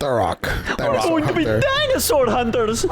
Turok. Going to be dinosaur hunters.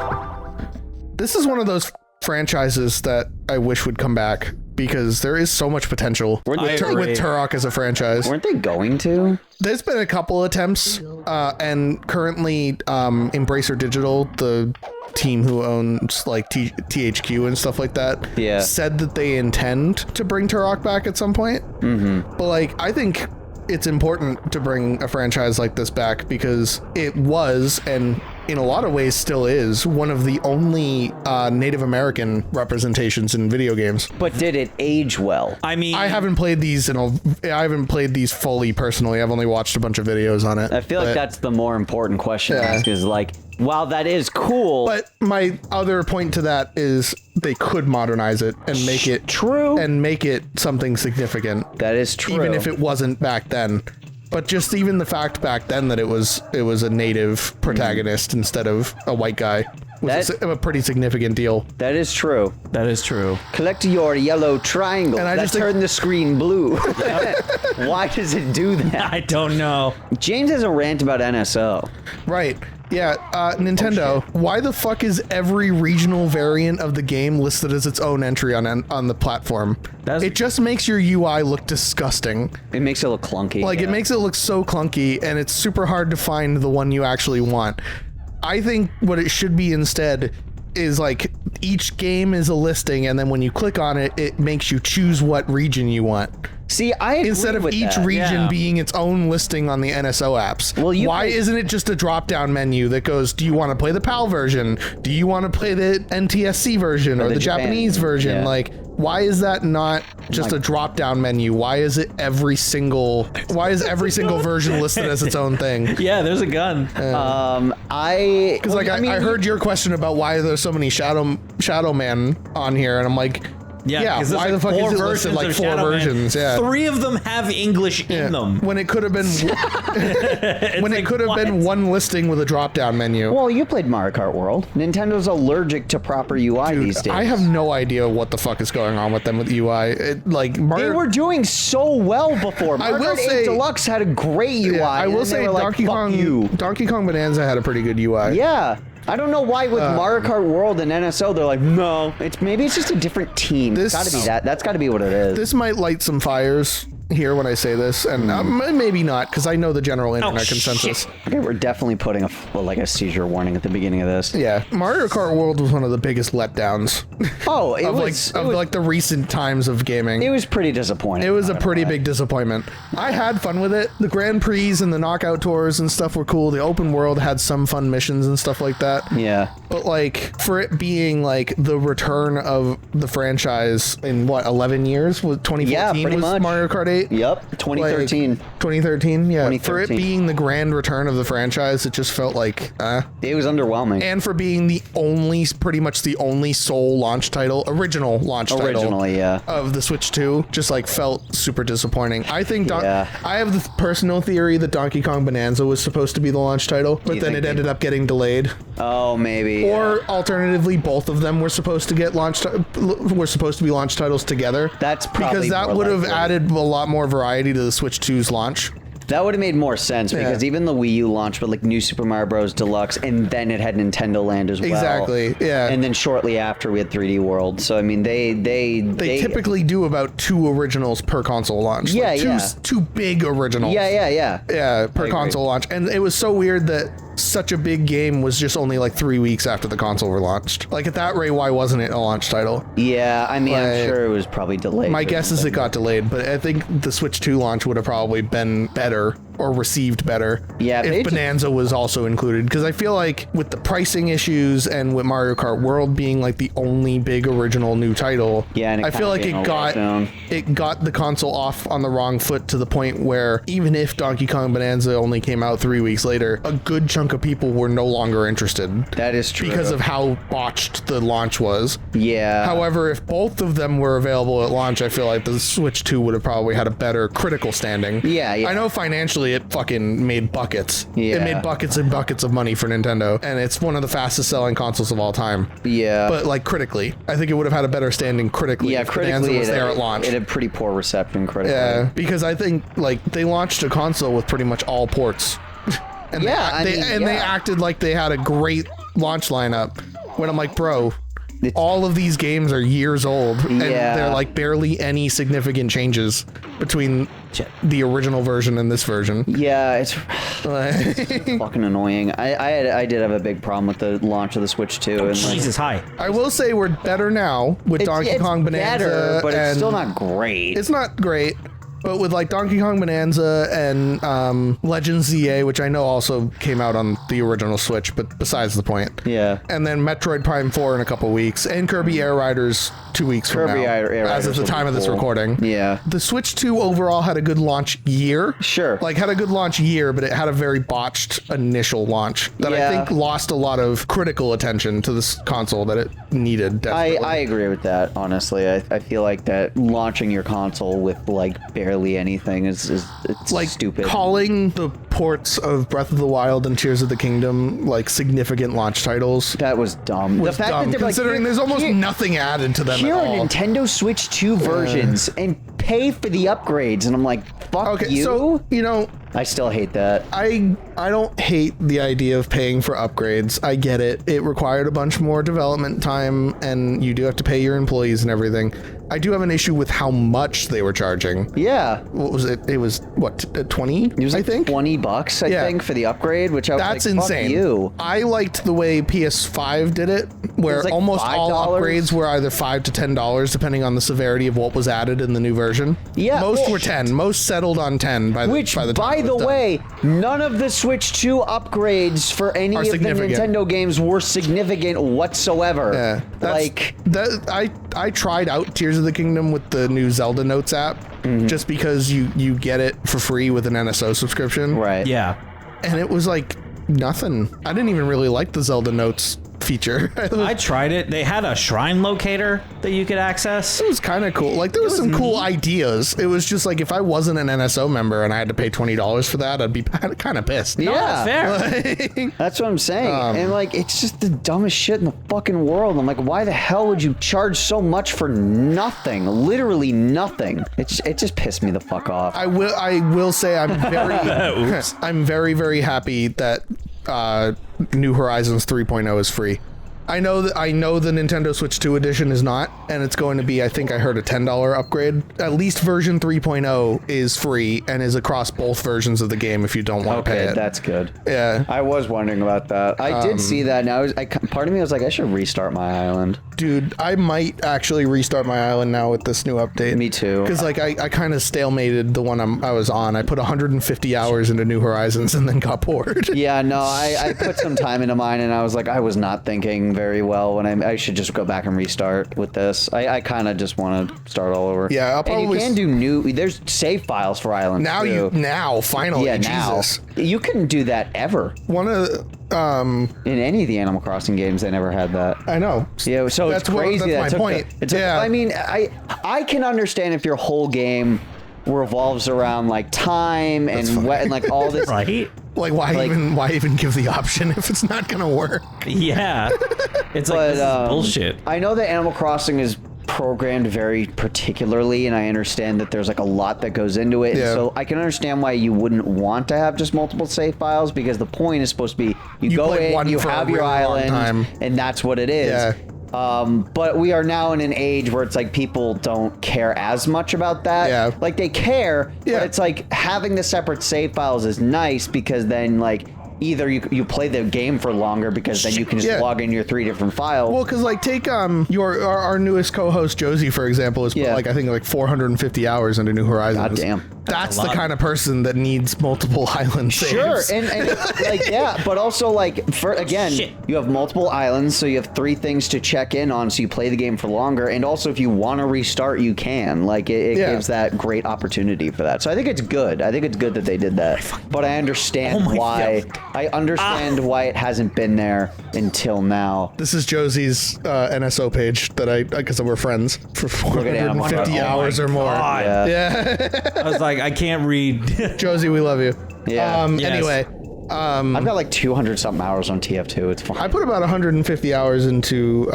This is one of those franchises that I wish would come back because there is so much potential with Turok as a franchise. Weren't they going to? There's been a couple attempts, and currently Embracer Digital, the team who owns like THQ and stuff like that, said that they intend to bring Turok back at some point. But like, I think it's important to bring a franchise like this back because it was, and in a lot of ways still is, one of the only Native American representations in video games. But did it age well? I mean, I haven't played these I haven't played these fully personally. I've only watched a bunch of videos on it. I feel like that's the more important question to ask, is like, while that is cool, but my other point to that is they could modernize it and make it true and make it something significant. That is true, even if it wasn't back then. But just even the fact back then that it was a native protagonist instead of a white guy was a pretty significant deal. That is true. That is true. Collect your yellow triangle. And I that just turned the screen blue. Why does it do that? I don't know. James has a rant about NSO. Right. Yeah, Nintendo, why the fuck is every regional variant of the game listed as its own entry on the platform? It just makes your UI look disgusting. It makes it look clunky. Like, it makes it look so clunky, and it's super hard to find the one you actually want. I think what it should be instead is like each game is a listing, and then when you click on it, it makes you choose what region you want. See, I agree instead of with each that. region being its own listing on the NSO apps. Well, why isn't it just a drop-down menu that goes, do you want to play the PAL version? Do you want to play the NTSC version or the Japanese version? Yeah. Like, why is that not just a drop-down menu? Why is every single version listed as its own thing? Yeah, there's a gun. I heard your question about why there's so many Shadow Man on here, and I'm like, why like the fuck is it listed like 4 versions? Yeah, 3 of them have English in them. When it could have been, been one listing with a drop-down menu. Well, you played Mario Kart World. Nintendo's allergic to proper UI these days. I have no idea what the fuck is going on with them with UI. They were doing so well before. Mario Kart 8 Deluxe had a great UI. I will say Donkey Kong Bonanza had a pretty good UI. Yeah. I don't know why with Mario Kart World and NSO they're like, no, maybe it's just a different team. It's got to be that. That's got to be what it is. This might light some fires here when I say this, and maybe not, because I know the general internet consensus. Okay, we're definitely putting a seizure warning at the beginning of this. Yeah, Mario Kart World was one of the biggest letdowns. Oh, it of the recent times of gaming. It was pretty disappointing. It was a pretty big disappointment. I had fun with it. The Grand Prix and the knockout tours and stuff were cool. The open world had some fun missions and stuff like that. Yeah. But like, for it being like the return of the franchise in 11 years? 2014 was much. Mario Kart 8? Yep, 2013. 2013, yeah. 2013. For it being the grand return of the franchise, it just felt like, it was underwhelming. And for being pretty much the only sole original launch title of the Switch 2, just like felt super disappointing. I think I have the personal theory that Donkey Kong Bonanza was supposed to be the launch title, but then it ended up getting delayed. Oh, maybe. Or alternatively, both of them were supposed to be launch titles together. That's probably because that would have added a lot more variety to the Switch 2's launch. That would have made more sense because even the Wii U launched with like New Super Mario Bros. Deluxe, and then it had Nintendo Land as well. Exactly. Yeah. And then shortly after we had 3D World. So I mean, they typically do about 2 originals per console launch. Yeah, like two big originals. Yeah, per console launch, and it was so weird that such a big game was just only like 3 weeks after the console were launched. Like at that rate, why wasn't it a launch title? Yeah, I mean, I'm sure it was probably delayed. My guess is it got delayed, but I think the Switch 2 launch would have probably been better or received better if Bonanza was also included. Because I feel like with the pricing issues and with Mario Kart World being like the only big original new title, and I feel like it got the console off on the wrong foot to the point where even if Donkey Kong Bonanza only came out 3 weeks later, a good chunk of people were no longer interested. That is true. Because of how botched the launch was. Yeah. However, if both of them were available at launch, I feel like the Switch 2 would have probably had a better critical standing. Yeah. I know financially it fucking made buckets. Yeah. It made buckets and buckets of money for Nintendo, and it's one of the fastest selling consoles of all time. Yeah. But like critically, I think it would have had a better standing critically if Bonanza was there at launch. It had pretty poor reception critically. Yeah, because I think like they launched a console with pretty much all ports. And they acted like they had a great launch lineup. When I'm like, bro, all of these games are years old, and they're like barely any significant changes between the original version and this version. Yeah, it's fucking annoying. I did have a big problem with the launch of the Switch 2. And Jesus, hi. I will say we're better now with Donkey Kong Bonanza. Better, but it's still not great. It's not great. But with like Donkey Kong Bonanza and Legends ZA, which I know also came out on the original Switch, but besides the point. Yeah. And then Metroid Prime 4 in a couple weeks, and Kirby Air Riders 2 weeks from now, as of the time of this recording. Yeah. The Switch 2 overall had a good launch year. Sure. Like had a good launch year, but it had a very botched initial launch that I think lost a lot of critical attention to this console that it needed. I agree with that, honestly. I feel like that launching your console with like barely anything is like stupid. Calling the ports of Breath of the Wild and Tears of the Kingdom like significant launch titles. That was dumb. The fact that they're considering there's almost nothing added to them here at are all. Nintendo Switch 2 versions and pay for the upgrades, and I'm like, fuck you. So, you know, I still hate that. I don't hate the idea of paying for upgrades. I get it. It required a bunch more development time, and you do have to pay your employees and everything. I do have an issue with how much they were charging. Yeah. What was it? It was, what, 20? It was like I think? $20, I think, for the upgrade, which I was That's like, insane. fuck you. I liked the way PS5 did it, where like almost all $5? upgrades were either $5 to $10, depending on the severity of what was added in the new version. Yeah. Most were 10. Most settled on 10 by the Which, by the time by it was the done. way, none of the Switch 2 upgrades for any of the Nintendo games were significant whatsoever. Yeah, I tried out Tears of the Kingdom with the new Zelda Notes app, just because you get it for free with an NSO subscription. Right. Yeah. And it was like nothing. I didn't even really like the Zelda Notes feature. I tried it. They had a shrine locator that you could access. It was kind of cool. Like there was some cool ideas. It was just like if I wasn't an NSO member and I had to pay $20 for that, I'd be kind of pissed. Yeah, that's fair. That's what I'm saying. And like, it's just the dumbest shit in the fucking world. I'm like, why the hell would you charge so much for nothing? Literally nothing. It just pissed me the fuck off. I will say I'm very I'm very, very happy that New Horizons 3.0 is free. I know the Nintendo Switch 2 edition is not, and it's going to be, I think I heard, a $10 upgrade. At least version 3.0 is free and is across both versions of the game if you don't want to pay it. That's good. Yeah. I was wondering about that. I did see that, and part of me was like, I should restart my island. Dude, I might actually restart my island now with this new update. Me too. Because like I kind of stalemated the one I was on. I put 150 hours into New Horizons and then got bored. Yeah, no, I put some time into mine, and I was like, I was not thinking very well when I should just go back and restart with this. I kind of just want to start all over. Yeah, I'll probably. And you can do there's save files for islands Now finally, yeah, Jesus. now you couldn't do that ever. One of in any of the Animal Crossing games, they never had that. I know. Yeah, so it's crazy. That's my point. I mean, I can understand if your whole game revolves around like time and like all this. Right. Like why even give the option if it's not gonna work? Yeah. It's like, this is bullshit. I know that Animal Crossing is programmed very particularly, and I understand that there's like a lot that goes into it. Yeah. So I can understand why you wouldn't want to have just multiple save files, because the point is supposed to be you go in, you have your island, and that's what it is. Yeah. But we are now in an age where it's like people don't care as much about that. Yeah. Like they care, but it's like having the separate save files is nice, because then like either you play the game for longer, because then you can just log in your 3 different files. Well, because like take our newest co-host Josie, for example, has put like I think like 450 hours into New Horizons. God damn. That's the kind of person that needs multiple island saves. Sure, and like but also like you have multiple islands, so you have 3 things to check in on, so you play the game for longer, and also if you want to restart, you can. Like it gives that great opportunity for that. So I think it's good. I think it's good that they did that. But I understand why. I understand why it hasn't been there until now. This is Josie's NSO page that because we're friends for 450 hours or more. Yeah. I was like, I can't read. Josie, we love you. Yeah. Anyway. I've got like 200 something hours on TF2. It's fine. I put about 150 hours into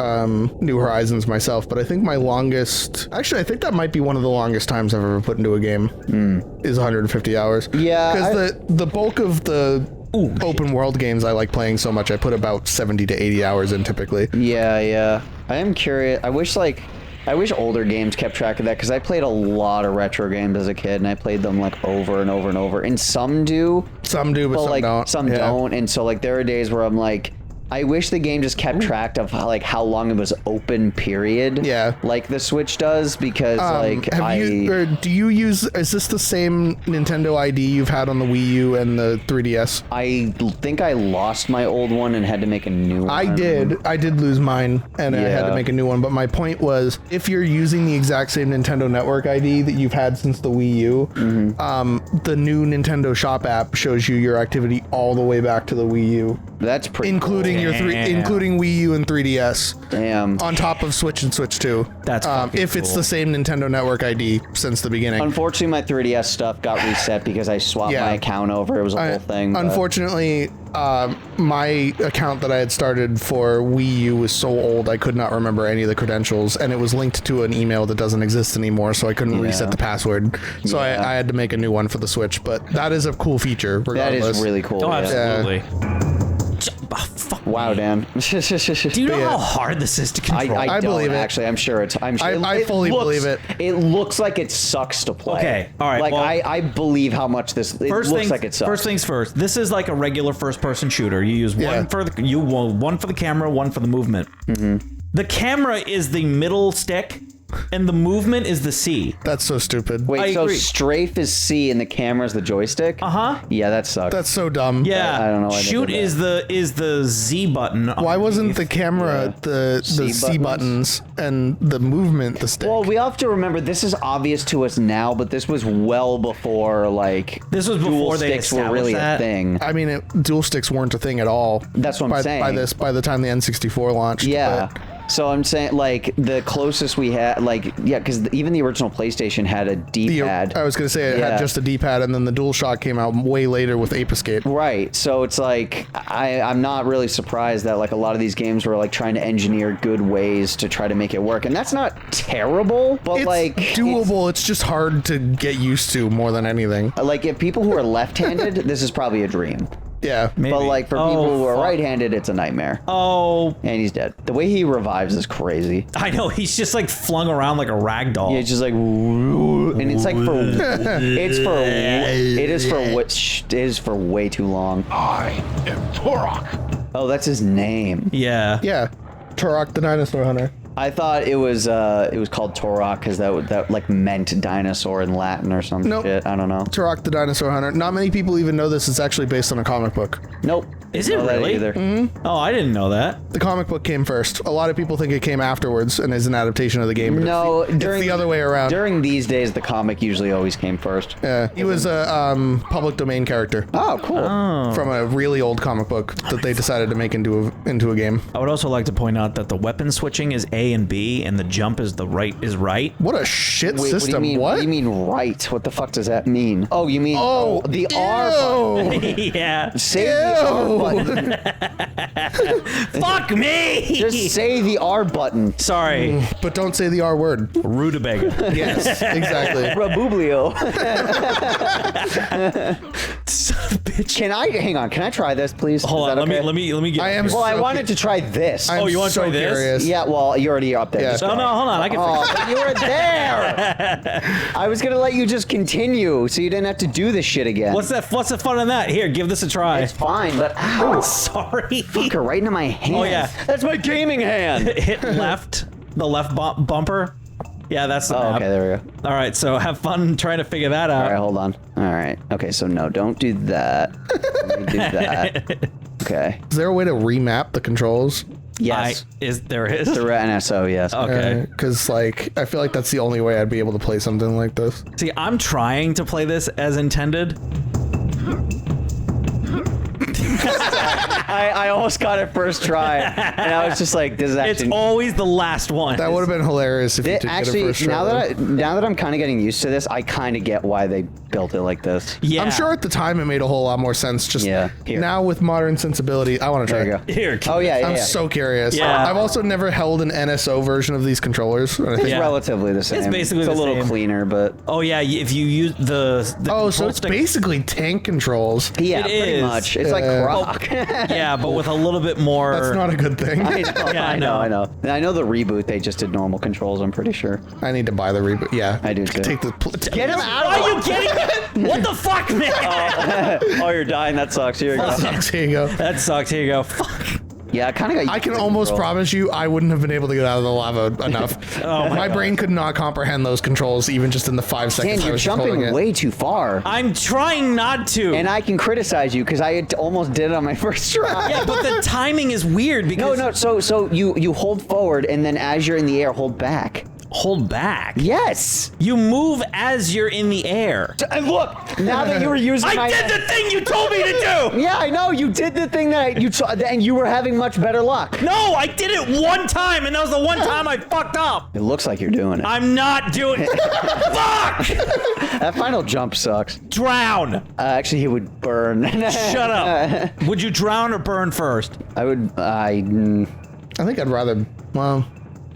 New Horizons myself, but I think my longest, actually, I think that might be one of the longest times I've ever put into a game is 150 hours. Yeah. Because the bulk of the open world games I like playing so much. I put about 70 to 80 hours in typically. Yeah. I am curious. I wish older games kept track of that, because I played a lot of retro games as a kid, and I played them like over and over and over. And some do, but some like don't. some don't. And so like there are days where I'm like, I wish the game just kept track of how long it was open, period. Yeah. Like the Switch does, because do you use, is this the same Nintendo ID you've had on the Wii U and the 3DS? I think I lost my old one and had to make a new one. I did lose mine, and I had to make a new one. But my point was, if you're using the exact same Nintendo Network ID that you've had since the Wii U, the new Nintendo Shop app shows you your activity all the way back to the Wii U. That's pretty including cool. including Wii U and 3DS. Damn. On top of Switch and Switch 2. That's if it's the same Nintendo Network ID since the beginning. Unfortunately, my 3DS stuff got reset because I swapped my account over. It was a whole thing. Unfortunately, my account that I had started for Wii U was so old I could not remember any of the credentials, and it was linked to an email that doesn't exist anymore, so I couldn't reset the password. So I had to make a new one for the Switch, but that is a cool feature regardless. That is really cool. Oh, absolutely. Wow, Dan. Do you know how hard this is to control? I believe it. Actually, I'm sure it's. I fully believe it. It looks like it sucks to play. Okay, all right. Like well, I believe how much this. It looks like it sucks. First things first. This is like a regular first-person shooter. You use one for the camera, one for the movement. The camera is the middle stick, and the movement is the C. That's so stupid. Wait, I so agree. strafe is C and the camera's the joystick? Yeah, that sucks. That's so dumb. Yeah, I don't know why they shoot did that. is the Z button. Why wasn't the camera the C buttons and the movement the stick? Well, we have to remember this is obvious to us now, but this was well before this was dual before they sticks were really established a thing. I mean, dual sticks weren't a thing at all. That's what I'm saying. By the time the N64 launched. Yeah. But So I'm saying, like, the closest we had, because even the original PlayStation had a D-pad. I was going to say it had just a D-pad, and then the DualShock came out way later with Ape Escape. Right. So it's like, I'm not really surprised that, like, a lot of these games were, like, trying to engineer good ways to try to make it work. And that's not terrible, but, It's doable. It's just hard to get used to more than anything. Like, if people who are left-handed, this is probably a dream. Yeah. Maybe. But, like, for people who are right-handed, it's a nightmare. Oh. And he's dead. The way he revives is crazy. I know, he's just, like, flung around like a rag doll. Yeah, it's just like, and it's like it is for way too long. I am Turok. Oh, that's his name. Yeah. Yeah. Turok the Dinosaur Hunter. I thought it was called Turok because that like meant dinosaur in Latin or some shit. I don't know. Turok the Dinosaur Hunter. Not many people even know this. It's actually based on a comic book. Nope. Is it Know that really? Either. Mm-hmm. Oh, I didn't know that. The comic book came first. A lot of people think it came afterwards and is an adaptation of the game. But No, it's the other way around. During these days, the comic usually always came first. Yeah, he was a public domain character Oh, cool. from a really old comic book that they decided to make into a game. I would also like to point out that the weapon switching is A and B, and the jump is right. What a shit Wait, system! What do you mean? What? What do you mean right? What the fuck does that mean? Oh, you mean the R button. Yeah. Say the R button. Fuck me! Just say the R button. Sorry. But don't say the R word. Rutabaga. Yes, exactly. Rabublio. Son of a bitch. Hang on, can I try this, please? Hold on, Is that let okay? me get I am Well, I so wanted to try this. I'm you wanna so try this? curious. Yeah, well, you're already up there. Yeah. Just Oh go. no, hold on, I can Oh, but you were there. I was gonna let you just continue, so you didn't have to do this shit again. What's the fun in that? Here, give this a try. It's fine, but ow, Sorry. fucker, right into my hand. Oh, yeah. That's my gaming hand. Hit left, the left bumper. Yeah, that's the Oh, map. okay, there we go. All right, so have fun trying to figure that out. All right, hold on. All right. Okay, so no, don't do that. Let me do that. Okay. Is there a way to remap the controls? Yes. There is? The NSO, yes. Okay. Because I feel like that's the only way I'd be able to play something like this. See, I'm trying to play this as intended. I almost got it first try, and I was just like, "This is actually." It's always the last one. That would have been hilarious if you did get it first try. Now that I'm kind of getting used to this, I kind of get why they built it like this. Yeah. I'm sure at the time it made a whole lot more sense. Just now with modern sensibility, I want to try. There you go. Here. Oh yeah. I'm so curious. Yeah. I've also never held an NSO version of these controllers. And I think It's relatively the same. It's basically a the little same. cleaner, but Oh yeah, if you use the so control it's stick- basically tank controls. yeah, It pretty is. much. It's like Croc. yeah, but with a little bit more. That's not a good thing. I know, Yeah, I know. And I know the reboot, they just did normal controls, I'm pretty sure. I need to buy the reboot. Yeah, I do too. Take the Get him out Why are you getting it? What the fuck, man? Oh, you're dying. That sucks. Here you go. Here you go. That sucks. Here you go. Fuck. Yeah, I kind of got. I can almost promise you, I wouldn't have been able to get out of the lava enough. Oh my brain could not comprehend those controls, even just in the 5 seconds. Dan, I you're was just holding jumping it. way too far. I'm trying not to. And I can criticize you because I almost did it on my first try. yeah, but the timing is weird because No. So you hold forward, and then as you're in the air, hold back. hold back. Yes. You move as you're in the air. And look, now that you were using I did the thing you told me to do. Yeah, I know. You did the thing that you saw, and you were having much better luck. No, I did it one time, and that was the one time I fucked up. It looks like you're doing it. I'm not doing it. Fuck! That final jump sucks. Drown. Actually, he would burn. Shut up. Would you drown or burn first? I would. I think I'd rather. Well,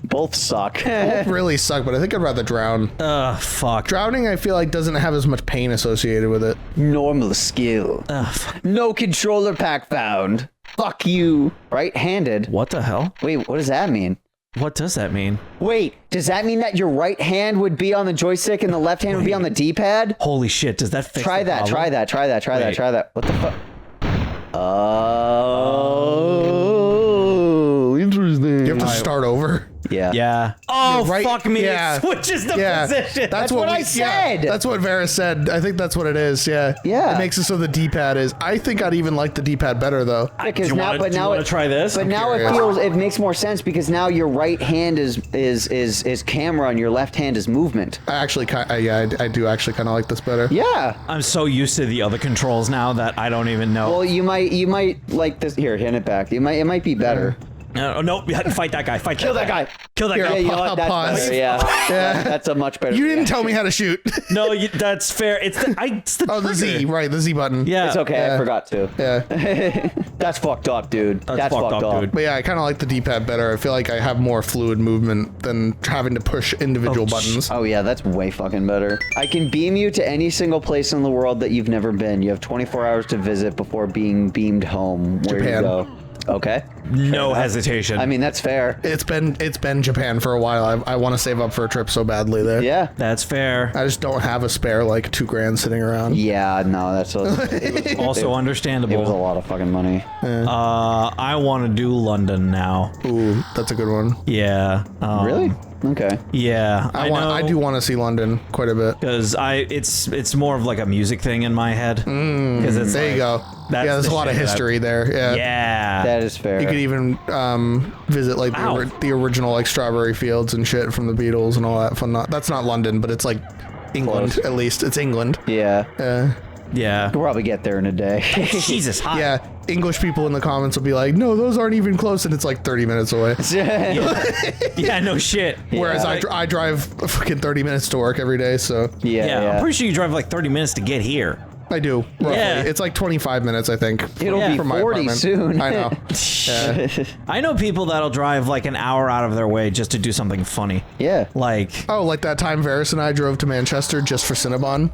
Both suck. both really suck, but I think I'd rather drown. Ugh, fuck. Drowning, I feel like, doesn't have as much pain associated with it. Normal skill. Ugh, fuck. No controller pack found. Fuck you. Right-handed. What the hell? Wait, what does that mean? What does that mean? Wait, does that mean that your right hand would be on the joystick and the left hand would be on the D-pad? Holy shit, does that fix Try the that, problem? try that, try that, try that, Wait. try that. What the fuck? Oh, interesting. You have to start over. Yeah. Yeah. Oh, Right- fuck me. yeah. It switches the Yeah, position. That's what I yeah, said. that's what Veras said. I think that's what it is. Yeah. Yeah. It makes it so the D-pad is. I think I'd even like the D-pad better though. Because Do you now, wanna- but do you now wanna try this? But I'm now curious. it makes more sense because now your right hand is camera and your left hand is movement. I actually, I do actually kind of like this better. Yeah. I'm so used to the other controls now that I don't even know. Well, you might like this. Here, hand it back. It might be better. No, fight that guy. Kill that guy. Kill that Here, guy. Yeah, you know I'll what? That's pause. better. Yeah. That's a much better. You didn't tell me how to shoot. No, that's fair. It's the Oh, the trigger. Z, right? The Z button. Yeah. It's okay. I Yeah. forgot to. Yeah. That's fucked up, dude. That's fucked fucked up, up. dude. But yeah, I kind of like the D-pad better. I feel like I have more fluid movement than having to push individual buttons. Oh yeah, that's way fucking better. I can beam you to any single place in the world that you've never been. You have 24 hours to visit before being beamed home. Where Japan. you go? Okay. No hesitation. I mean, that's fair. It's been Japan for a while. I want to save up for a trip so badly there. Yeah. That's fair. I just don't have a spare like $2,000 sitting around. Yeah. No, that's Also understandable. it was a lot of fucking money. I want to do London now. Ooh, that's a good one. Yeah. Really? Okay. Yeah. I do want to see London quite a bit. Because it's more of like a music thing in my head. Because it's There you like, go. that's Yeah, there's the a lot of shit that I- history there. Yeah. Yeah. That is fair. You could even visit like Ow. the original like strawberry fields and shit from the Beatles and all that fun. That's not London, but it's like England Close. at least. It's England. Yeah. Yeah. We'll probably get there in a day. Jesus, hot. Yeah, English people in the comments will be like, "No, those aren't even close," and it's like 30 minutes away. Yeah, no shit. Whereas Yeah. I drive fucking 30 minutes to work every day, so Yeah, I'm pretty sure you drive like 30 minutes to get here. I do. Roughly. Yeah. It's like 25 minutes, I think. It'll be from my 40 apartment. soon. I know. I know people that'll drive like an hour out of their way just to do something funny. Yeah. Like, Oh, like that time Veras and I drove to Manchester just for Cinnabon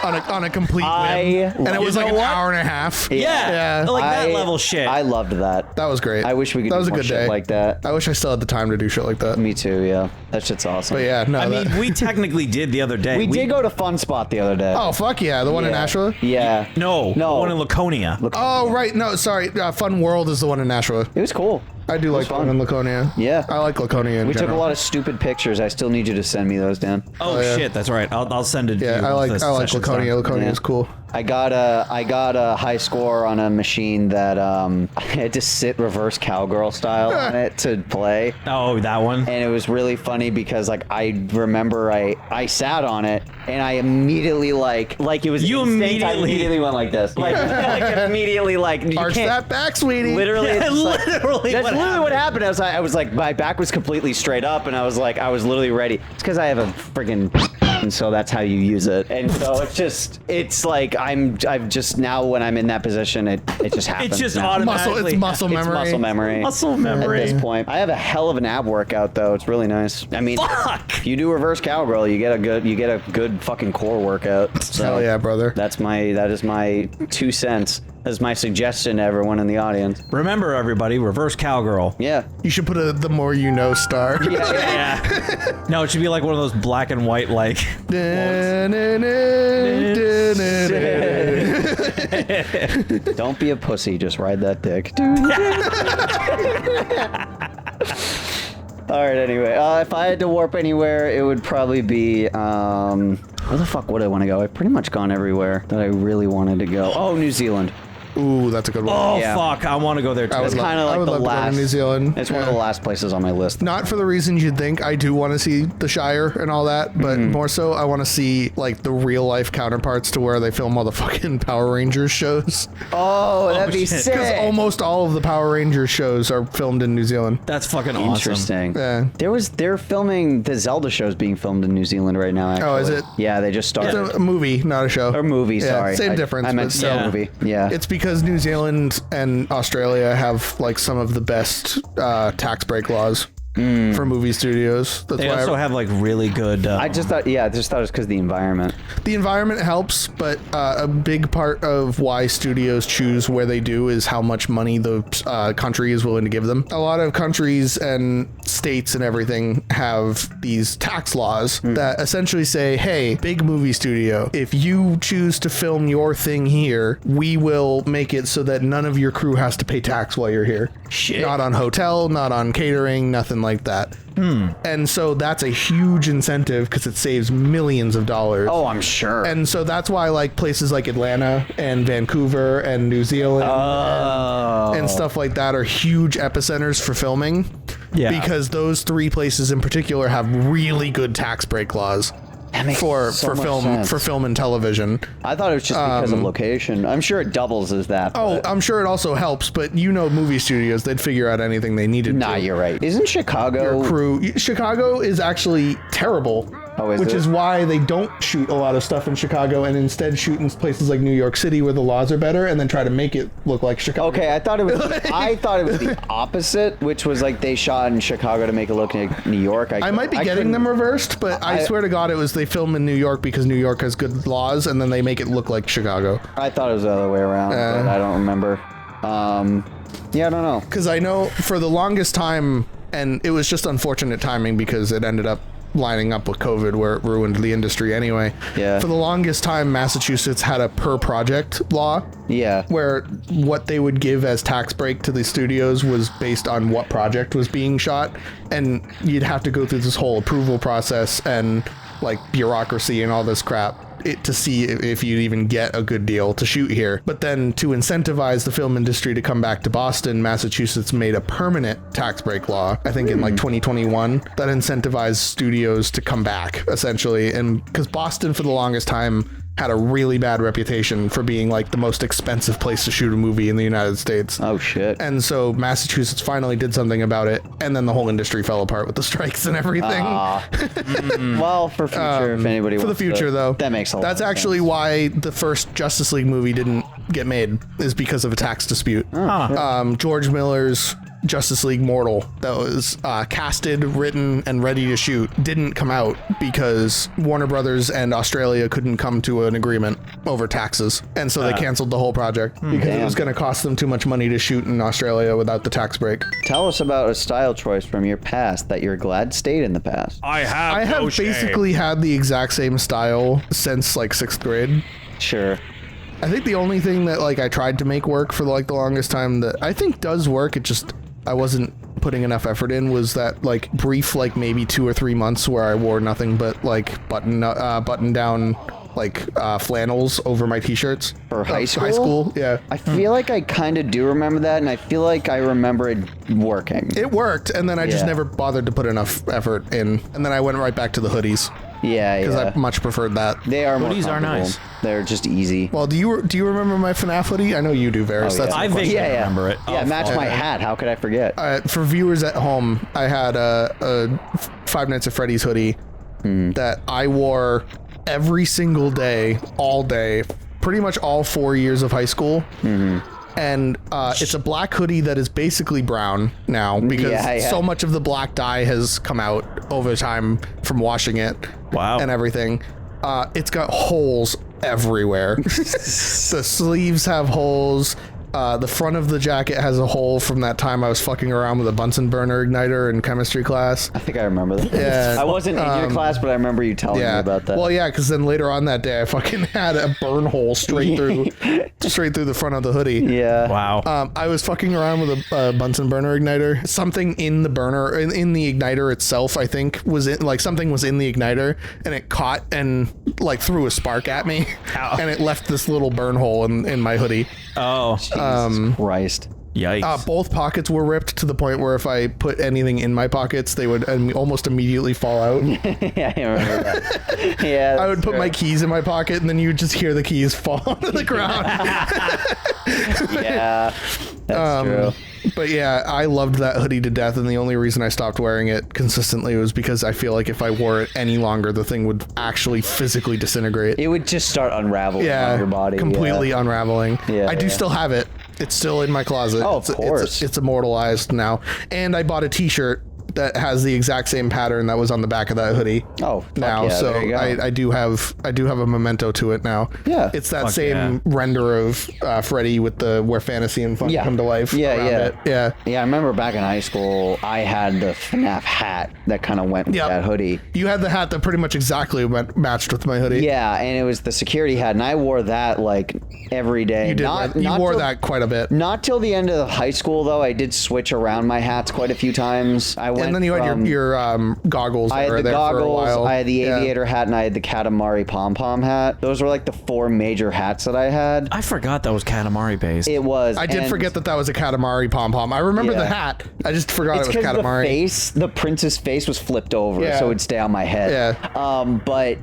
on a complete whim, and it was You like know an what? hour and a half. yeah, like that level shit. I loved that. That was great. I wish we could That do was a more good shit day. like that. I wish I still had the time to do shit like that. Me too, yeah. That shit's awesome. But yeah, no. I mean, we technically did the other day. we did go to Fun Spot the other day. Oh fuck yeah, the one in Yeah. Nashua. Yeah. No, No. the one in Laconia. Oh right, no, sorry. Fun World is the one in Nashua. It was cool. I do like the one fun. in Laconia. Yeah. I like Laconia in We took a general. lot of stupid pictures. I still need you to send me those, Dan. Oh yeah. shit, that's right. I'll send it to you. Yeah, I like once this Laconia. session's done. Laconia Yeah. is cool. I got a high score on a machine that I had to sit reverse cowgirl style on it to play. Oh, that one. And it was really funny because like I remember I sat on it and I immediately like it was you instinct, I immediately went like this. Like immediately like you Arch can't, that back, sweetie. Literally, Yeah, it's like, literally that's what literally happened. what happened. I was like my back was completely straight up and I was literally ready. It's because I have a friggin' and so that's how you use it. And so it's like I've just now when I'm in that position, it just happens. It's just now. automatically. It's muscle It's memory. muscle memory. Muscle memory. At this point, I have a hell of an ab workout though. It's really nice. I mean, Fuck. if you do reverse cowgirl, you get a good fucking core workout. So Hell yeah, brother. that is my 2 cents. That's my suggestion to everyone in the audience. Remember, everybody, reverse cowgirl. Yeah. You should put a the more you know star. Yeah. No, it should be like one of those black and white, like. Don't be a pussy. Just ride that dick. All right. Anyway, if I had to warp anywhere, it would probably be where the fuck would I want to go? I've pretty much gone everywhere that I really wanted to go. Oh, New Zealand. Ooh, that's a good one. Oh, Yeah. fuck. I want to go there, too. I would It's love- kind of I like would the love to go to last. New Zealand. It's one of the last places on my list. Not for the reasons you'd think. I do want to see the Shire and all that, but more so I want to see like the real life counterparts to where they film all the fucking Power Rangers shows. Oh, that'd be shit. sick. Because almost all of the Power Rangers shows are filmed in New Zealand. That's fucking awesome. Interesting. Yeah. They're filming the Zelda shows being filmed in New Zealand right now. Actually. Oh, is it? Yeah, they just started. It's a movie, not a show. Or movie, Yeah, sorry. same I difference, meant but still yeah. movie. Yeah. It's because New Zealand and Australia have like some of the best tax break laws for movie studios. That's They why also have, like, really good. I just thought it was because of the environment. the environment helps, but a big part of why studios choose where they do is how much money the country is willing to give them. A lot of countries and states and everything have these tax laws that essentially say, hey, big movie studio, if you choose to film your thing here, we will make it so that none of your crew has to pay tax while you're here. Shit. Not on hotel, not on catering, nothing like that. And so that's a huge incentive because it saves millions of dollars. Oh, I'm sure. And so that's why like places like Atlanta and Vancouver and New Zealand and stuff like that are huge epicenters for filming. Yeah. Because those 3 places in particular have really good tax break laws That makes for so much film sense. for film and television. I thought it was just because of location. I'm sure it doubles as that. Oh, but- I'm sure it also helps, but movie studios, they'd figure out anything they needed nah, to. you're right. Isn't Chicago? Chicago is actually terrible. Oh, is which it? is why they don't shoot a lot of stuff in Chicago and instead shoot in places like New York City where the laws are better and then try to make it look like Chicago. Okay, I thought it was the opposite, which was like they shot in Chicago to make it look like New York. I might be getting couldn't- them reversed, but I swear to God it was they film in New York because New York has good laws and then they make it look like Chicago. I thought it was the other way around, but I don't remember. Yeah, I don't know. Because I know for the longest time, and it was just unfortunate timing because it ended up lining up with COVID where it ruined the industry anyway. Yeah. For the longest time, Massachusetts had a per project law. Yeah. Where what they would give as tax break to the studios was based on what project was being shot. And you'd have to go through this whole approval process and like bureaucracy and all this crap to see if you'd even get a good deal to shoot here. But then to incentivize the film industry to come back to Boston, Massachusetts made a permanent tax break law, I think in like 2021, that incentivized studios to come back essentially. And because Boston for the longest time had a really bad reputation for being like the most expensive place to shoot a movie in the United States. Oh shit. And so Massachusetts finally did something about it, and then the whole industry fell apart with the strikes and everything. Well, for future, if anybody For the wants future, to, though, that makes a lot. That's of actually sense. why the first Justice League movie didn't get made, is because of a tax dispute. George Miller's Justice League Mortal that was casted, written, and ready to shoot didn't come out because Warner Brothers and Australia couldn't come to an agreement over taxes, and so they canceled the whole project because it was going to cost them too much money to shoot in Australia without the tax break. Tell us about a style choice from your past that you're glad stayed in the past. I have Basically had the exact same style since like 6th grade. Sure. I think the only thing that like I tried to make work for like the longest time that I think does work, it just I wasn't putting enough effort in, was that like brief like maybe 2 or 3 months where I wore nothing but like button down flannels over my t-shirts. For high school? High school, yeah. I feel like I kind of do remember that, and I feel like I remember it working. It worked, and then I just Yeah. never bothered to put enough effort in, and then I went right back to the hoodies Yeah, because yeah. I much preferred that. They are more Hoodies are comfortable. nice. They're just easy. Well, do you remember my FNAF hoodie? I know you do, Veras. Oh, That's yeah. I vaguely Yeah, yeah. remember it. Yeah, match my hat. How could I forget? for viewers at home. I had a Five Nights at Freddy's hoodie that I wore every single day, all day, pretty much all 4 years of high school. And it's a black hoodie that is basically brown now because so much of the black dye has come out over time from washing it. Wow. And everything. It's got holes everywhere. The sleeves have holes. The front of the jacket has a hole from that time I was fucking around with a Bunsen burner igniter in chemistry class. I think I remember that. Yeah. I wasn't in your class, but I remember you telling me about that. Well, yeah, because then later on that day, I fucking had a burn hole straight through the front of the hoodie. Yeah. Wow. I was fucking around with a Bunsen burner igniter. Something in the burner, in the igniter itself, I think, something was in the igniter, and it caught and threw a spark at me, and it left this little burn hole in my hoodie. Oh. Jesus Christ. Yikes. Both pockets were ripped to the point where if I put anything in my pockets, they would almost immediately fall out. Yeah, I remember that. Yeah. I would put my keys in my pocket, and then you would just hear the keys fall onto the ground. Yeah. That's true. But yeah, I loved that hoodie to death, and the only reason I stopped wearing it consistently was because I feel like if I wore it any longer, the thing would actually physically disintegrate. It would just start unraveling on your body. Completely unraveling. Yeah, I do still have it. It's still in my closet. Oh, of course. It's immortalized now. And I bought a t-shirt that has the exact same pattern that was on the back of that hoodie. Oh, fuck now yeah, so there you go. I do have a memento to it now. Yeah. It's that Fuck same render of Freddy with the where fantasy and fun come to life. Yeah, around yeah. it. Yeah. Yeah, I remember back in high school, I had the FNAF hat that kind of went with Yep. that hoodie. You had the hat that pretty much exactly matched with my hoodie. Yeah, and it was the security hat, and I wore that every day. You did. You wore that quite a bit. Not till the end of high school, though. I did switch around my hats quite a few times. I went. And then you had your goggles. I that were had the there for a goggles, while. I had the Yeah. aviator hat, and I had the Katamari pom-pom hat. Those were the four major hats that I had. I forgot that was Katamari based. It was. I did and forget that was a Katamari pom-pom. I rember the hat. I just forgot It's it was because Katamari. the prince's face was flipped over, Yeah. so it would stay on my head. Yeah. But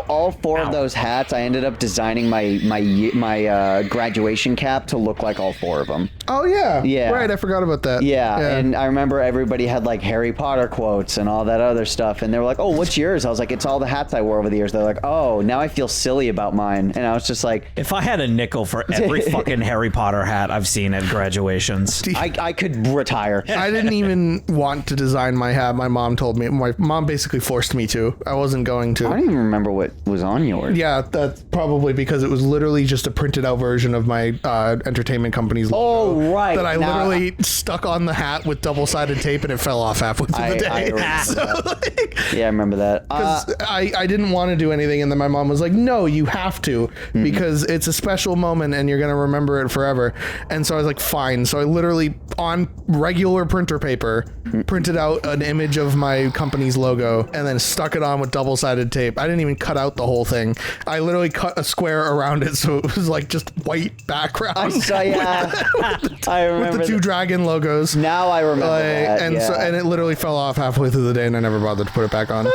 all four of those hats, I ended up designing my graduation cap to look like all four of them. Oh yeah. Yeah. Right, I forgot about that. Yeah, and I remember everybody had Harry Potter quotes and all that other stuff, and they were like, "Oh, what's yours?" I was like, "It's all the hats I wore over the years." They're like, "Oh, now I feel silly about mine," and I was just like, If I had a nickel for every fucking Harry Potter hat I've seen at graduations. I could retire. I didn't even want to design my hat. My mom told me. My mom basically forced me to. I wasn't going to. I don't even remember what was on yours. Yeah, that's probably because it was literally just a printed out version of my entertainment company's logo. Oh, right. That I Now- literally stuck on the hat with double-sided tape, and it fell off halfway through the day. I remember that. Yeah, I remember that. Because I didn't want to do anything, and then my mom was like, no, you have to, because it's a special moment and you're going to remember it forever. And so I was like, fine. So I literally, on regular printer paper, printed out an image of my company's logo and then stuck it on with double-sided tape. I didn't even cut out the whole thing. I literally cut a square around it so it was just white background. I saw, yeah. I remember with the two dragon logos. Now I remember that. And yeah. and it literally fell off halfway through the day, and I never bothered to put it back on.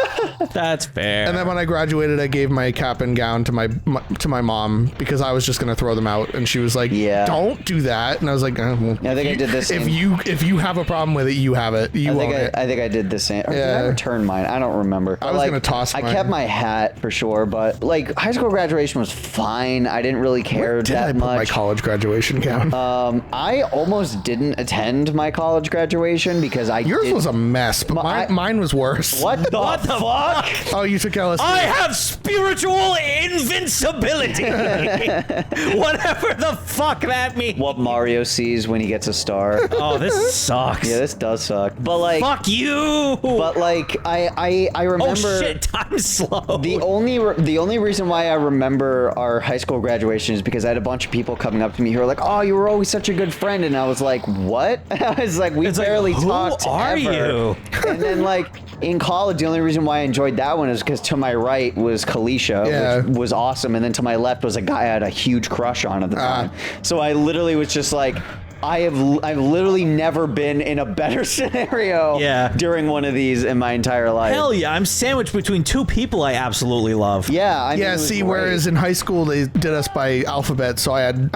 That's fair. And then when I graduated, I gave my cap and gown to my mom because I was just gonna throw them out, and she was like, Yeah. "Don't do that." And I was like, well, I think I did this If in- if you have a problem with it, you have it. You own it." I think I did the same. Or did I Yeah. return mine? I don't remember. I was gonna toss I mine. kept my hat for sure, but high school graduation was fine. I didn't really care Did I that put my much. college graduation gown? I almost didn't attend my college graduation because Yours was a mess, but mine was worse. What the fuck? Oh, you took LSD. I have spiritual invincibility. Whatever the fuck that means. What Mario sees when he gets a star. are. Oh, this sucks. Yeah, this does suck. But like, fuck you. But like, I remember. Oh shit, time's slow. The only reason why I remember our high school graduation is because I had a bunch of people coming up to me who were like, "Oh, you were always such a good friend," and I was like, "What?" I was like, "We barely talked Who are ever." you? And then like in college, the only reason why I enjoyed that one is because to my right was Kalisha, which was awesome, and then to my left was a guy I had a huge crush on at the time. So I literally was just like, I've literally never been in a better scenario during one of these in my entire life. Hell yeah, I'm sandwiched between two people I absolutely love. Yeah, I mean, see, whereas in high school they did us by alphabet, so I had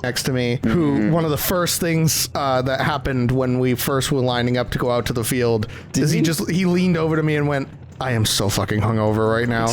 next to me, who one of the first things that happened when we first were lining up to go out to the field is he leaned over to me and went, "I am so fucking hungover right now."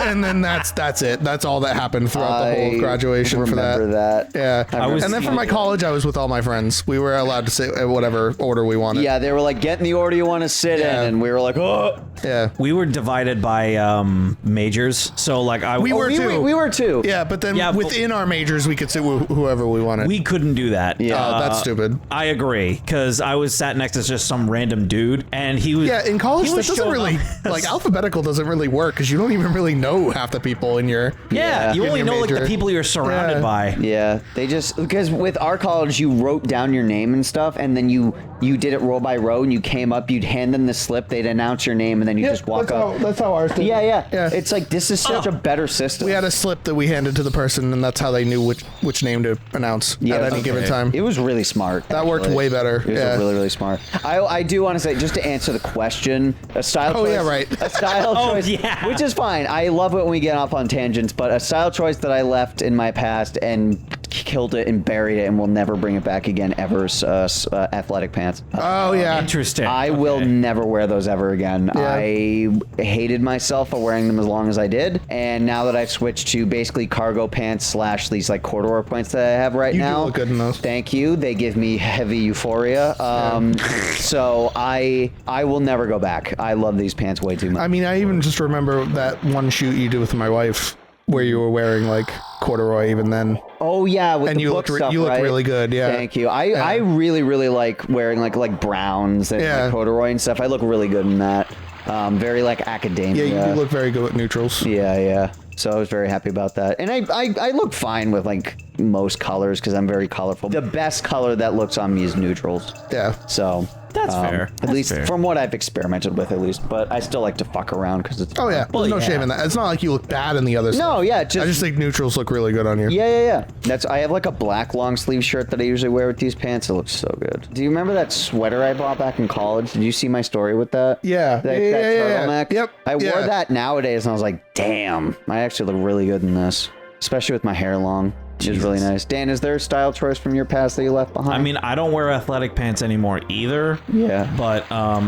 And then that's it. That's all that happened throughout the whole graduation for that. Yeah. And then for my college, I was with all my friends. We were allowed to sit whatever order we wanted. Yeah, they were like, "Get in the order you want to sit in," and we were like, "Oh." Yeah. We were divided by majors, so like we were too. Yeah, but then within our majors, we could sit with whoever we wanted. We couldn't do that. Yeah, that's stupid. I agree, because I was sat next to just some random dude, and he was. Yeah, in college, that doesn't really like alphabetical doesn't really work because you don't even really know half the people in your you only know like the people you're surrounded by. Yeah, they just because with our college you wrote down your name and stuff, and then you did it row by row, and you came up, you'd hand them the slip, they'd announce your name, and then you just walk up. That's how ours did. Yeah. It's like this is such a better system. We had a slip that we handed to the person, and that's how they knew which name to announce at any given time. It was really smart. That worked way better. It was really, really smart. I do want to say, just to answer the question, a style choice. Yeah, right. A style choice, which is fine. I love it when we get off on tangents, but a style choice that I left in my past and killed it and buried it and will never bring it back again ever is athletic pants. Interesting. I will never wear those ever again. I hated myself for wearing them as long as I did, and now that I've switched to basically cargo pants / these like corduroy pants that I have right now. You look good in those. Thank you. They give me heavy euphoria. So I will never go back. I love these pants way too much. I mean, I even just remember that one shoot you did with my wife where you were wearing like corduroy even then. Oh yeah, with and the you book looked stuff, you look right? really good. Yeah. Thank you. I really like wearing like browns and like corduroy and stuff. I look really good in that. Very like academia. Yeah, you look very good with neutrals. Yeah. So I was very happy about that. And I look fine with like most colors because I'm very colorful. The best color that looks on me is neutrals. Yeah. So that's fair. At least from what I've experimented with, at least. But I still like to fuck around because it's fun. There's no shame in that. It's not like you look bad in the other stuff. No, yeah. I just think neutrals look really good on you. Yeah. I have like a black long sleeve shirt that I usually wear with these pants. It looks so good. Do you remember that sweater I bought back in college? Did you see my story with that? Yeah. That turtleneck? Yep. I wore that nowadays and I was like, damn, I actually look really good in this. Especially with my hair long. Which is really nice. Dan, is there a style choice from your past that you left behind? I mean, I don't wear athletic pants anymore either. Yeah. But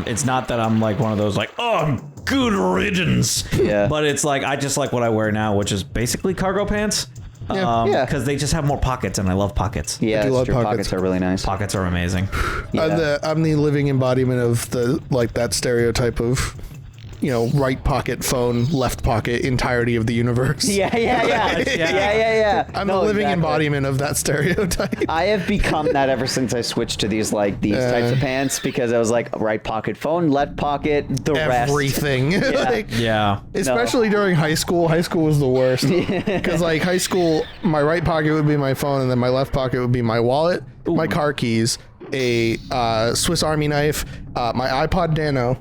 it's not that I'm like one of those like, oh, good riddance. Yeah. But it's like, I just like what I wear now, which is basically cargo pants. Because they just have more pockets, and I love pockets. Yeah, I do love pockets. Pockets are really nice. Pockets are amazing. I'm the living embodiment of that stereotype of, right pocket phone, left pocket entirety of the universe. Yeah. I'm the living embodiment of that stereotype. I have become that ever since I switched to these types of pants because I was like right pocket phone, left pocket, the rest. Everything. Yeah. Especially during high school. High school was the worst. Because like high school, my right pocket would be my phone, and then my left pocket would be my wallet, my car keys, a Swiss Army knife, my iPod Nano,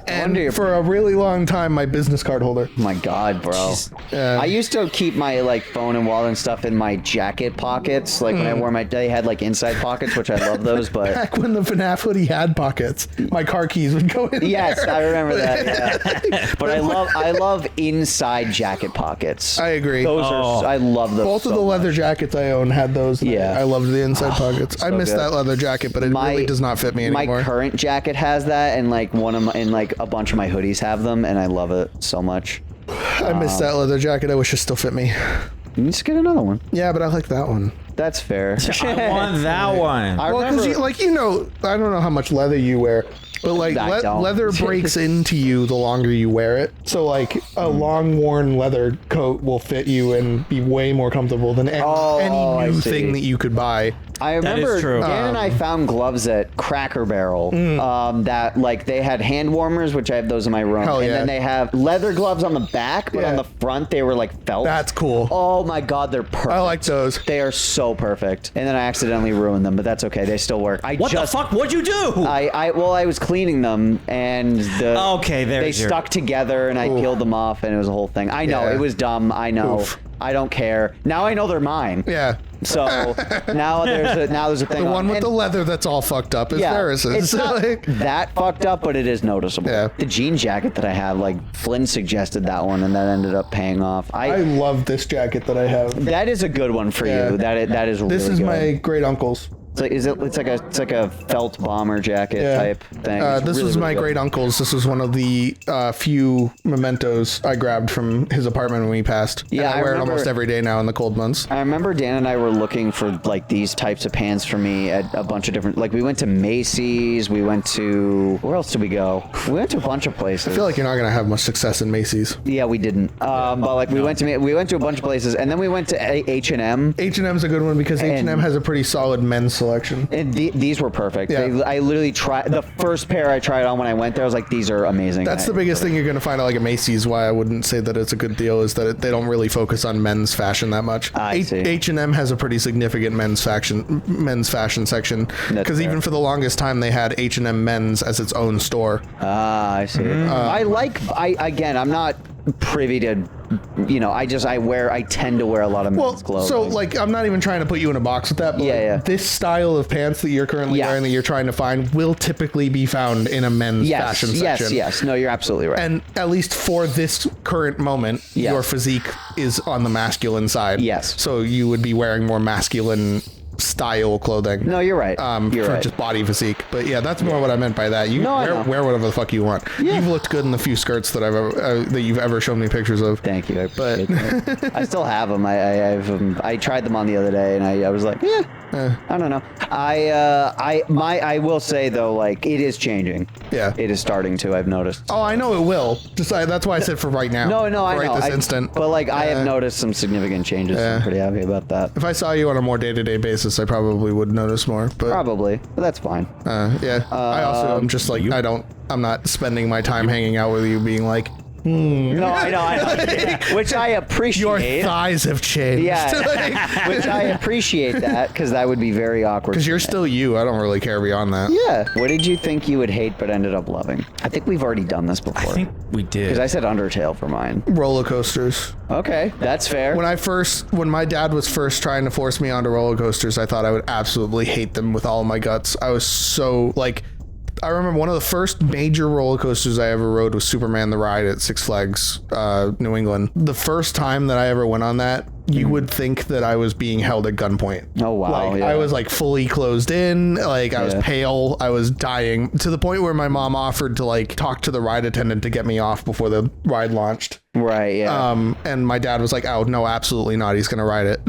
and for a really long time, my business card holder. Oh my God, bro. I used to keep my phone and wallet and stuff in my jacket pockets. Like when I wore they had inside pockets, which I love those. But back when the FNAF hoodie had pockets, my car keys would go in Yes, there. I remember that. Yeah. But I love inside jacket pockets. I agree. I love those. Both of the leather jackets I own had those. Yeah. I loved the inside pockets. I miss that leather jacket, but it really does not fit me anymore. My current jacket has that, and a bunch of my hoodies have them, and I love it so much. I miss that leather jacket. I wish it still fit me. You just get another one. Yeah, but I like that one. That's fair. I want that one. Well, because I don't know how much leather you wear, But like I don't. leather breaks into you the longer you wear it. So like a long worn leather coat will fit you and be way more comfortable than any new thing that you could buy. I remember true. Dan and I found gloves at Cracker Barrel that like they had hand warmers, which I have those in my room, and then they have leather gloves on the back, but on the front they were like felt. That's cool. Oh my god, they're perfect. I like those. They are so perfect. And then I accidentally ruined them, but that's okay. They still work. What the fuck? What'd you do? I was cleaning them and they stuck together and I peeled them off and it was a whole thing. I know it was dumb. I know. Oof. I don't care. Now I know they're mine. Yeah. So now there's a thing. The one with the leather that's all fucked up is Veras'. It's not that fucked up, but it is noticeable. Yeah. The jean jacket that I have, like Flynn suggested that one, and that ended up paying off. I love this jacket that I have. That is a good one for you. That is really good. This is my great uncle's. It's like a felt bomber jacket type thing. This was my great uncle's. This was one of the few mementos I grabbed from his apartment when we passed. Yeah, and I wear it almost every day now in the cold months. I remember Dan and I were looking for like these types of pants for me at a bunch of different. Like we went to Macy's. We went to where else did we go? We went to a bunch of places. I feel like you're not gonna have much success in Macy's. Yeah, we didn't. But like we went to a bunch of places, and then we went to H&M. H&M's a good one because H&M has a pretty solid men's selection. And these were perfect. Yeah. I literally tried the first pair I tried on when I went there. I was like, these are amazing. That's the biggest thing you're going to find at like a Macy's. Why I wouldn't say that it's a good deal is that they don't really focus on men's fashion that much. I see. H&M has a pretty significant men's fashion section because even for the longest time they had H&M men's as its own store. I see. I'm not privy to, I tend to wear a lot of men's clothes. So like I'm not even trying to put you in a box with that, but this style of pants that you're currently wearing that you're trying to find will typically be found in a men's fashion section. Yes. No, you're absolutely right. And at least for this current moment, your physique is on the masculine side. Yes. So you would be wearing more masculine style clothing. No, you're right. For just body physique. But yeah, that's more what I meant by that. You wear whatever the fuck you want. Yeah. You've looked good in the few skirts that that you've ever shown me pictures of. Thank you. I appreciate that. I still have them. I tried them on the other day and I was like, I don't know. I will say though, like it is changing. Yeah. It is starting to. I've noticed. Oh, I know it will. That's why I said for right now. No, I know. Right this instant. But like I have noticed some significant changes. So I'm pretty happy about that. If I saw you on a more day-to-day basis, I probably would notice more. But probably, but that's fine. I also am just like I'm not spending my time hanging out with you, being like. No, I know. Which I appreciate. Your thighs have changed. Yeah, which I appreciate that because that would be very awkward. Because you're still you. I don't really care beyond that. Yeah. What did you think you would hate but ended up loving? I think we've already done this before. I think we did. Because I said Undertale for mine. Roller coasters. Okay, that's fair. When my dad was first trying to force me onto roller coasters, I thought I would absolutely hate them with all my guts. I was so like. I remember one of the first major roller coasters I ever rode was Superman the Ride at Six Flags, New England. The first time that I ever went on that, you would think that I was being held at gunpoint. Oh, wow. I was like fully closed in, like I was pale, I was dying to the point where my mom offered to like talk to the ride attendant to get me off before the ride launched. Right, yeah. And my dad was like, oh, no, absolutely not. He's going to ride it.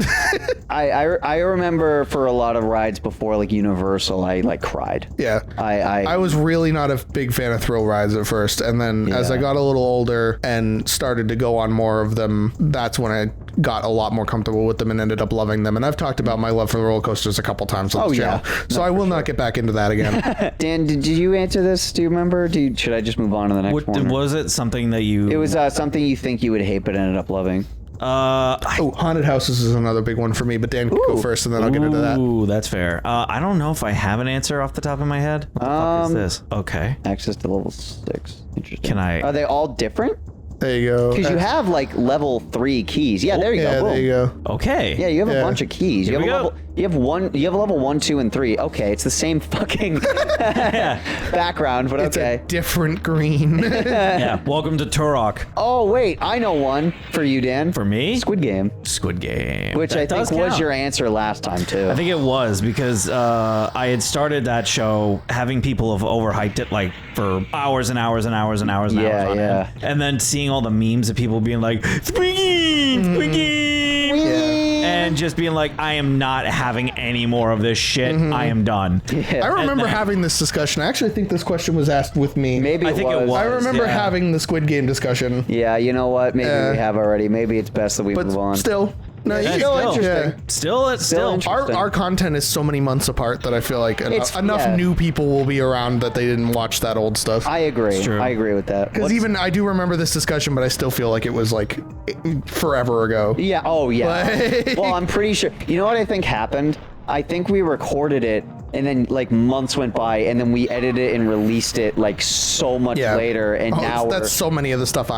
I remember for a lot of rides before like Universal, I like cried. Yeah. I was really not a big fan of thrill rides at first. And then as I got a little older and started to go on more of them, that's when I got a lot more comfortable with them and ended up loving them. And I've talked about my love for roller coasters a couple times on the channel. So I will not get back into that again. Dan, did you answer this? Do you remember? Should I just move on to the next one? Was it something that you... It was something you think you would hate but ended up loving. Haunted houses is another big one for me, but Dan can go first and then I'll get into that. Ooh, that's fair. I don't know if I have an answer off the top of my head. What the fuck is this? Okay. Access to level 6. Interesting. Can I... Are they all different? There you go. Because you have like level 3 keys. Yeah, there you go. Boom. There you go. Okay. Yeah, you have a bunch of keys. Here we go. You have level 1, 2, and 3. Okay, it's the same fucking background, but it's okay. A different green. Yeah. Welcome to Turok. Oh wait, I know one for you, Dan. For me? Squid Game. Squid Game. Which I think was your answer last time too. I think it was because I had started that show having people have overhyped it like for hours and hours and hours and hours and hours on end. And then seeing all the memes of people being like, Squid Game, Squid Game. and just being like, I am not having any more of this shit. I am done. I remember having this discussion. I actually think this question was asked with me. Maybe I think it was. I remember having the Squid Game discussion. Yeah, you know what? Maybe we have already. Maybe it's best that we move on. Still. No, It's you still go. interesting. Still. interesting. Our content is so many months apart that I feel like enough yeah. new people will be around that they didn't watch that old stuff. I agree. true. I agree with that. Because even I do remember this discussion, but I still feel like it was like forever ago. Yeah. Oh, yeah. Like- Well, I'm pretty sure. You know what I think happened? I think we recorded it, and then like months went by, and then we edited it and released it like so much later, and now that's so much of the stuff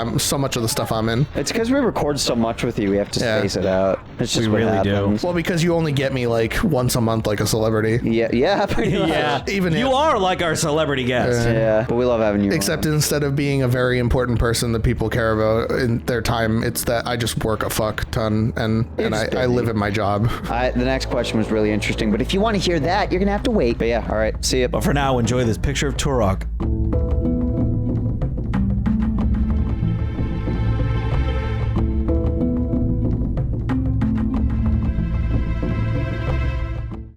I'm in. it's because we record so much with you. We have to space it out. It's just what really do. happens. Well, because you only get me like once a month, like a celebrity. Yeah, pretty much. Yeah, Even you if- are like our celebrity guest. Yeah, but we love having you. Except on. instead of being a very important person that people care about in their time, it's that I just work a fuck ton and I live at my job. The next question was really interesting, but if you want to hear that, you're gonna have to wait. But yeah, all right, see ya. But for now, enjoy this picture of Turok.